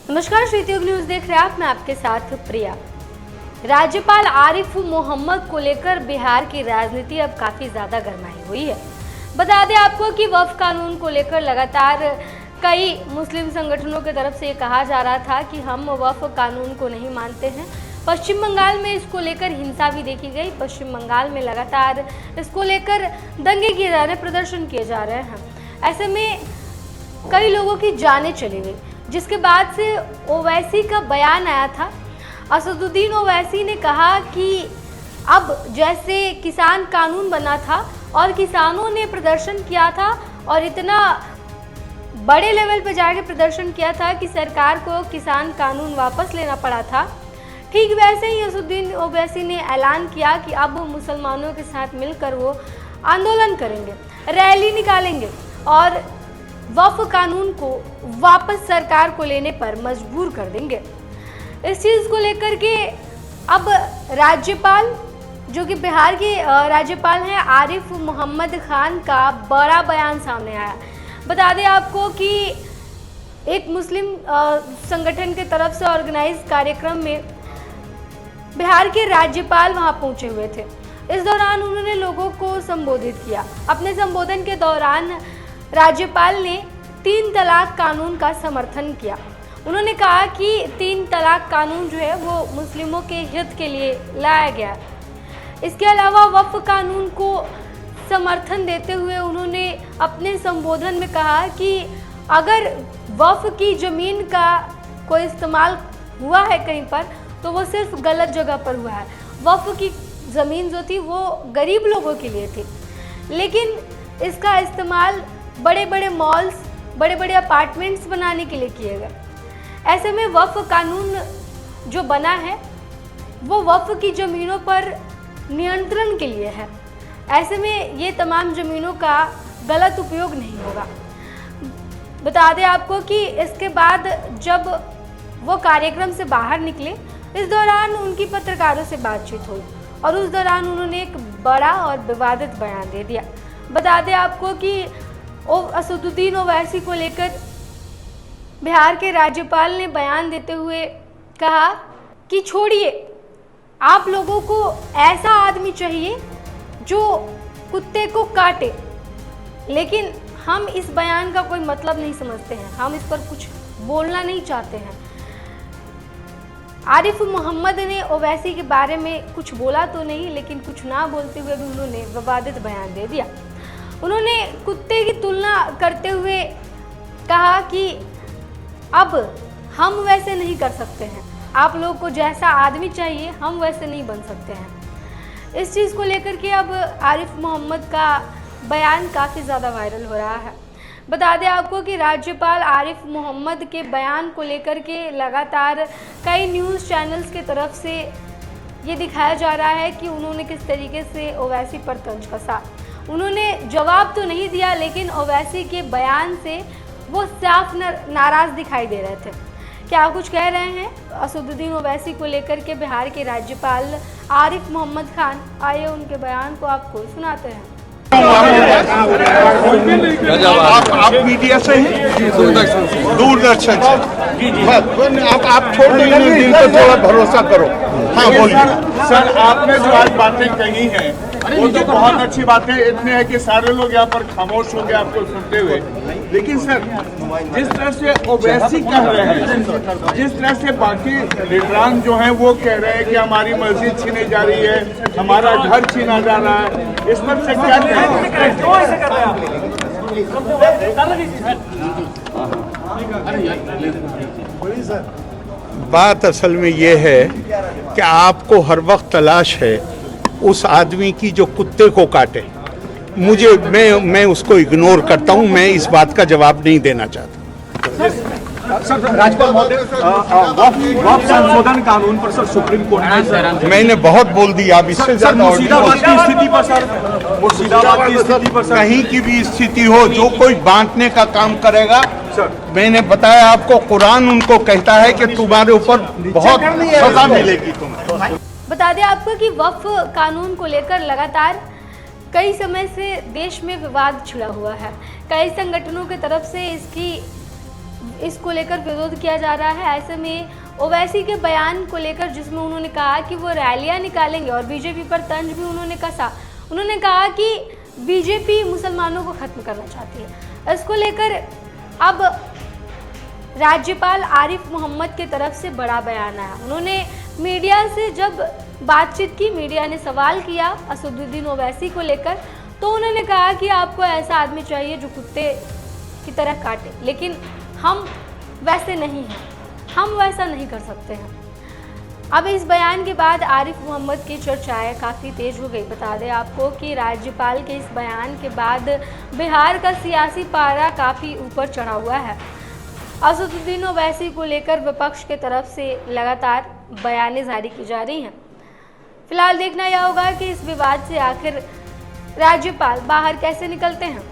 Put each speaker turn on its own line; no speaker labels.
नमस्कार, श्रीति न्यूज देख रहे हैं आप। मैं आपके साथ प्रिया। राज्यपाल आरिफ मोहम्मद को लेकर बिहार की राजनीति अब काफी ज्यादा गरमाई हुई है। बता दें आपको कि वक्फ कानून को लेकर लगातार कई मुस्लिम संगठनों की तरफ से ये कहा जा रहा था कि हम वक्फ कानून को नहीं मानते हैं। पश्चिम बंगाल में इसको लेकर हिंसा भी देखी गई। पश्चिम बंगाल में लगातार इसको लेकर दंगे किए जा रहे हैं, प्रदर्शन किए जा रहे हैं। ऐसे में कई लोगों की जानें चली गई, जिसके बाद से ओवैसी का बयान आया था। असदुद्दीन ओवैसी ने कहा कि अब जैसे किसान कानून बना था और किसानों ने प्रदर्शन किया था और इतना बड़े लेवल पर जाके प्रदर्शन किया था कि सरकार को किसान कानून वापस लेना पड़ा था, ठीक वैसे ही असदुद्दीन ओवैसी ने ऐलान किया कि अब मुसलमानों के साथ मिलकर वो आंदोलन करेंगे, रैली निकालेंगे और वक्फ कानून को वापस सरकार को लेने पर मजबूर कर देंगे। इस चीज़ को लेकर के अब राज्यपाल, जो कि बिहार के राज्यपाल हैं, आरिफ मोहम्मद खान का बड़ा बयान सामने आया। बता दें आपको कि एक मुस्लिम संगठन के तरफ से ऑर्गेनाइज कार्यक्रम में बिहार के राज्यपाल वहां पहुंचे हुए थे। इस दौरान उन्होंने लोगों को संबोधित किया। अपने संबोधन के दौरान राज्यपाल ने 3 तलाक कानून का समर्थन किया। उन्होंने कहा कि 3 तलाक कानून जो है वो मुस्लिमों के हित के लिए लाया गया। इसके अलावा वक्फ कानून को समर्थन देते हुए उन्होंने अपने संबोधन में कहा कि अगर वक्फ की ज़मीन का कोई इस्तेमाल हुआ है कहीं पर तो वो सिर्फ गलत जगह पर हुआ है। वक्फ की ज़मीन जो थी वो गरीब लोगों के लिए थी, लेकिन इसका इस्तेमाल बड़े बड़े मॉल्स, बड़े बड़े अपार्टमेंट्स बनाने के लिए किए गए। ऐसे में वक्फ कानून जो बना है वो वक्फ की ज़मीनों पर नियंत्रण के लिए है। ऐसे में ये तमाम ज़मीनों का गलत उपयोग नहीं होगा। बता दें आपको कि इसके बाद जब वो कार्यक्रम से बाहर निकले, इस दौरान उनकी पत्रकारों से बातचीत हुई और उस दौरान उन्होंने एक बड़ा और विवादित बयान दे दिया। बता दें आपको कि असदुद्दीन ओवैसी को लेकर बिहार के राज्यपाल ने बयान देते हुए कहा कि छोड़िए, आप लोगों को ऐसा आदमी चाहिए जो कुत्ते को काटे। लेकिन हम इस बयान का कोई मतलब नहीं समझते हैं, हम इस पर कुछ बोलना नहीं चाहते हैं। आरिफ मोहम्मद ने ओवैसी के बारे में कुछ बोला तो नहीं, लेकिन कुछ ना बोलते हुए भी उन्होंने विवादित बयान दे दिया। उन्होंने कुत्ते की तुलना करते हुए कहा कि अब हम वैसे नहीं कर सकते हैं, आप लोगों को जैसा आदमी चाहिए हम वैसे नहीं बन सकते हैं। इस चीज़ को लेकर के अब आरिफ मोहम्मद का बयान काफ़ी ज़्यादा वायरल हो रहा है। बता दें आपको कि राज्यपाल आरिफ मोहम्मद के बयान को लेकर के लगातार कई न्यूज़ चैनल्स की तरफ से ये दिखाया जा रहा है कि उन्होंने किस तरीके से ओवैसी पर तंज कसा। उन्होंने जवाब तो नहीं दिया, लेकिन ओवैसी के बयान से वो साफ नाराज़ दिखाई दे रहे थे। क्या कुछ कह रहे हैं असदुद्दीन ओवैसी को लेकर के बिहार के राज्यपाल आरिफ मोहम्मद खान? आइए उनके बयान को आपको सुनाते हैं।
आप मीडिया से हैं? दूरदर्शन से। आप छोड़ दो, इन पर थोड़ा भरोसा करो। हाँ बोलिए
सर, आपने जो आज बातें कही हैं वो तो बहुत अच्छी बातें इतने हैं कि सारे लोग यहाँ पर खामोश हो गए आपको सुनते हुए। लेकिन सर, जिस तरह से ओवैसी कह रहे हैं, जिस तरह से बाकी लीडरान जो हैं वो कह रहे हैं कि हमारी मस्जिद छीनी जा रही है, हमारा घर छीना जा रहा है, इस पर से क्या
बात असल में ये है कि आपको हर वक्त तलाश है उस आदमी की जो कुत्ते को काटे। मैं उसको इग्नोर करता हूं, मैं इस बात का जवाब नहीं देना चाहता।
सर, राज्यपाल महोदय, वक्फ संशोधन कानून पर सर सुप्रीम कोर्ट ने
मैंने बहुत बोल दिया। अब इससे ज्यादा
मुर्शिदाबाद की स्थिति पर सर, मुर्शिदाबाद की स्थिति पर
कहीं की भी स्थिति हो, जो कोई बांटने का काम करेगा, मैंने बताया आपको, कुरान उनको कहता है कि तुम्हारे ऊपर बहुत सजा मिलेगी तुम्हें।
बता दें आपको कि वक्फ कानून को लेकर लगातार कई समय से देश में विवाद छिड़ा हुआ है। कई संगठनों की तरफ से इसकी इसको लेकर विरोध किया जा रहा है। ऐसे में ओवैसी के बयान को लेकर, जिसमें उन्होंने कहा कि वो रैलियां निकालेंगे और बीजेपी पर तंज भी उन्होंने कसा। उन्होंने कहा कि बीजेपी मुसलमानों को खत्म करना चाहती है। इसको लेकर अब राज्यपाल आरिफ मोहम्मद की तरफ से बड़ा बयान आया। उन्होंने मीडिया से जब बातचीत की, मीडिया ने सवाल किया असदुद्दीन ओवैसी को लेकर, तो उन्होंने कहा कि आपको ऐसा आदमी चाहिए जो कुत्ते की तरह काटे, लेकिन हम वैसे नहीं हैं, हम वैसा नहीं कर सकते हैं। अब इस बयान के बाद आरिफ मोहम्मद की चर्चाएं काफ़ी तेज हो गई। बता दें आपको कि राज्यपाल के इस बयान के बाद बिहार का सियासी पारा काफ़ी ऊपर चढ़ा हुआ है। असदुद्दीन ओवैसी को लेकर विपक्ष के तरफ से लगातार बयानें जारी की जा रही हैं। फिलहाल देखना यह होगा कि इस विवाद से आखिर राज्यपाल बाहर कैसे निकलते हैं।